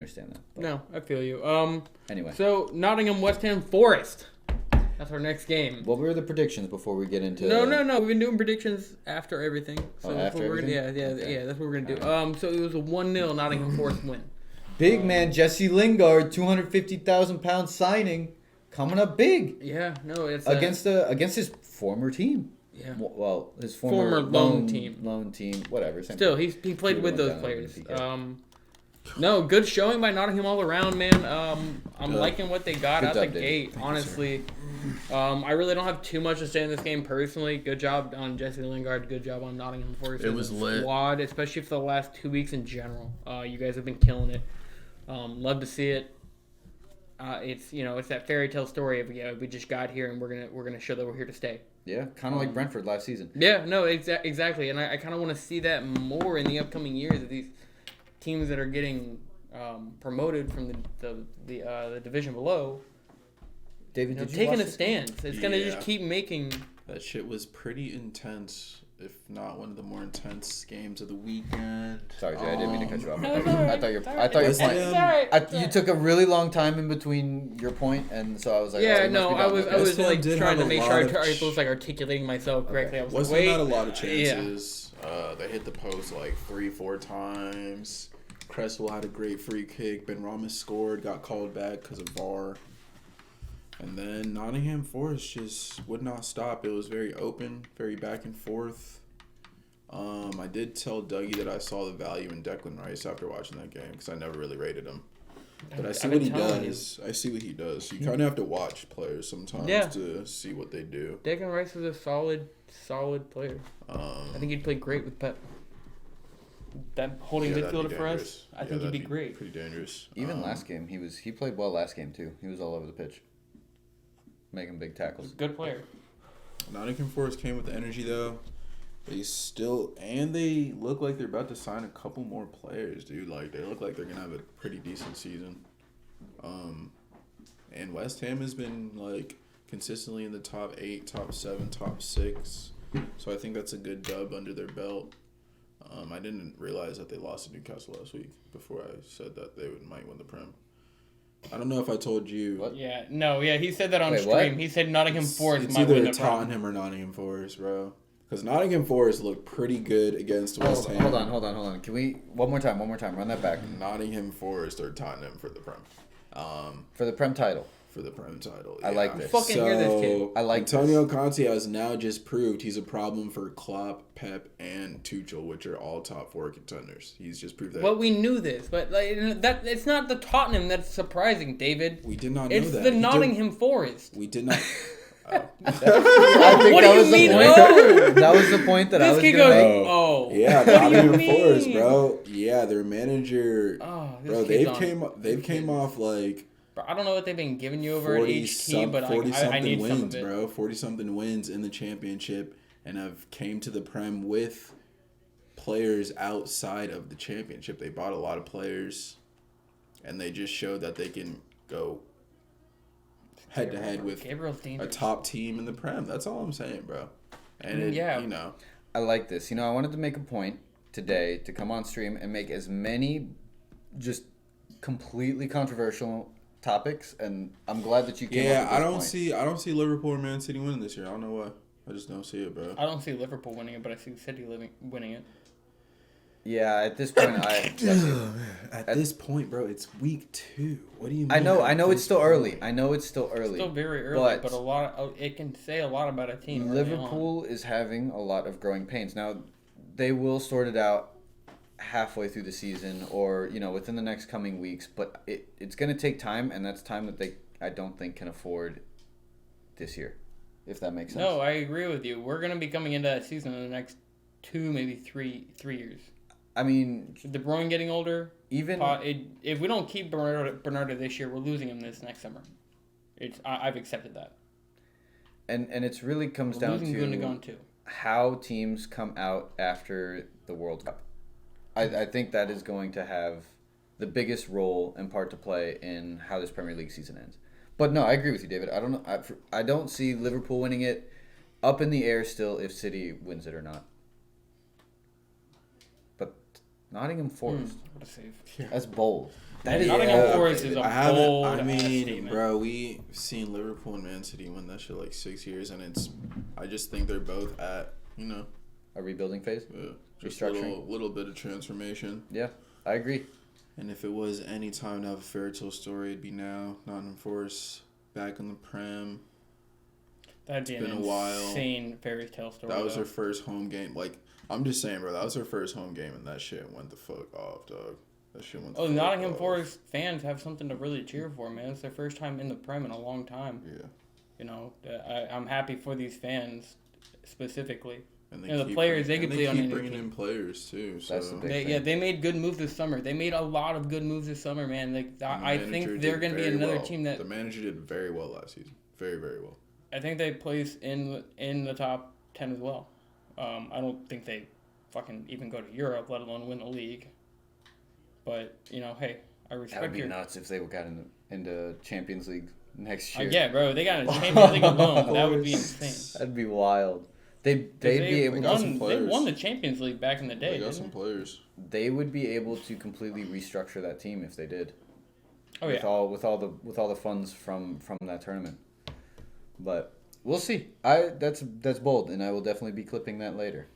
understand that. But No, I feel you. anyway. So, Nottingham Forest. That's our next game. What were the predictions before we get into... No. We've been doing predictions after everything. So that's after what everything? Yeah, that's what we're going to do. So it was a 1-0 Nottingham Forest win. Big man Jesse Lingard, 250,000 pound signing, coming up big. Yeah, no, it's... Against his former team. Yeah. Well, his former loan team. Loan team, whatever. Still, he played with those players. No, good showing by Nottingham all around, man. I'm liking what they got out the gate, honestly. I really don't have too much to say in this game personally. Good job on Jesse Lingard. Good job on Nottingham Forest. It was lit. Squad, especially for the last 2 weeks in general. You guys have been killing it. Love to see it. It's that fairy tale story of we just got here and we're gonna show that we're here to stay. Yeah, kind of like Brentford last season. Yeah, no, exactly, and I kind of want to see that more in the upcoming years of these teams that are getting promoted from the division below. David, did you taking watch a stance? It's gonna just keep making. That shit was pretty intense, if not one of the more intense games of the weekend. Sorry, Jay, I didn't mean to cut you off. No, it's all right. I thought your It's point. all right. You took a really long time in between your point, and so I was like, yeah, oh, no, I was like trying to make sure I was like articulating myself correctly. I was Wasn't like, not a lot of chances. They hit the post like 3-4 times. Cresswell had a great free kick. Ben Ramos scored, got called back because of VAR. And then Nottingham Forest just would not stop. It was very open, very back and forth. I did tell Dougie that I saw the value in Declan Rice after watching that game because I never really rated him. But I see what he does. I see what he does. You kind of have to watch players sometimes to see what they do. Declan Rice is a solid player. I think he'd play great with Pep. That holding midfielder for us, I think he'd be great. Pretty dangerous. Even last game, he played well last game too. He was all over the pitch, making big tackles. Good player. Nottingham Forest came with the energy though. They look like they're about to sign a couple more players, dude. Like they look like they're gonna have a pretty decent season. And West Ham has been like consistently in the top 8, top 7, top 6. So I think that's a good dub under their belt. I didn't realize that they lost to Newcastle last week before I said that they might win the Prem. I don't know if I told you. What? Yeah, no, he said that on Wait, stream. what? He said Nottingham Forest It's might win either the Prem. Tottenham or Nottingham Forest, bro. Because Nottingham Forest looked pretty good against West Ham. Hold on. Can we one more time? Run that back. Nottingham Forest or Tottenham for the Prem. For the Prem title. For the Prem title. I like this. Fucking hear this kid. I like Antonio Conte has now just proved he's a problem for Klopp, Pep, and Tuchel, which are all top 4 contenders. He's just proved that. Well, we knew this, but that it's not the Tottenham that's surprising, David. We did not know It's that. the Nottingham Forest. We did not. I think What that do was you the mean? point. Oh! That was the point that I This was kid going to goes, make. oh. Yeah, What do you Nottingham mean? Forest, bro. Yeah, their manager. Oh, this bro, kid's they've came off like. Bro, I don't know what they've been giving you over at HT, but I need some wins, of it. bro. 40-something wins in the championship and have came to the Prem with players outside of the championship. They bought a lot of players, and they just showed that they can go head-to-head with a top team in the Prem. That's all I'm saying, bro. And, you know. I like this. I wanted to make a point today to come on stream and make as many just completely controversial topics, and I'm glad that you came up with this I don't see Liverpool or Man City winning this year. I don't know why. I just don't see it, bro. I don't see Liverpool winning it, but I see City winning it. Yeah, at this point, At this point, bro, it's week 2. What do you mean? I know it's still early. It's still very early, but it can say a lot about a team. Liverpool is having a lot of growing pains. Now, they will sort it out halfway through the season or, within the next coming weeks, but it's going to take time, and that's time that I don't think can afford this year, if that makes sense. No, I agree with you. We're going to be coming into that season in the next 2, maybe 3 years. I mean, De Bruyne getting older. Even if we don't keep Bernardo this year, we're losing him this next summer. I've accepted that. And it really comes down to how teams come out after the World Cup. I think that is going to have the biggest role and part to play in how this Premier League season ends. But no, I agree with you, David. I don't know. I don't see Liverpool winning it. Up in the air still if City wins it or not. But Nottingham Forest. What a save. Yeah. That's bold. That is Nottingham Forest is a bold statement. Bro, we seen Liverpool and Man City win that shit like 6 years, and I just think they're both at, a rebuilding phase. Yeah, just restructuring. Little bit of transformation. Yeah, I agree. And if it was any time to have a fairy tale story, it'd be now. Nottingham Forest back in the Prem. That'd be an insane fairy tale story. That was their first home game. Like, I'm just saying, bro, that was their first home game, and that shit went the fuck off, dog. That shit went the fuck Nottingham off. Forest fans have something to really cheer for, man. It's their first time in the Prem in a long time. Yeah. I'm happy for these fans specifically. And the players, they could play on any bringing in players, too. So. That's the big thing. They made good moves this summer. They made a lot of good moves this summer, man. Like, I think they're going to be another team that... The manager did very well last season. Very, very well. I think they placed in the top 10 as well. I don't think they fucking even go to Europe, let alone win the league. But, hey, I respect That would be nuts if they got into Champions League next year. Yeah, bro. They got a Champions League alone. That would be insane. That'd be wild. They'd be able to... They won the Champions League back in the day. They got some players. They would be able to completely restructure that team if they did. Oh, yeah. With all the funds from that tournament. But we'll see. That's bold, and I will definitely be clipping that later.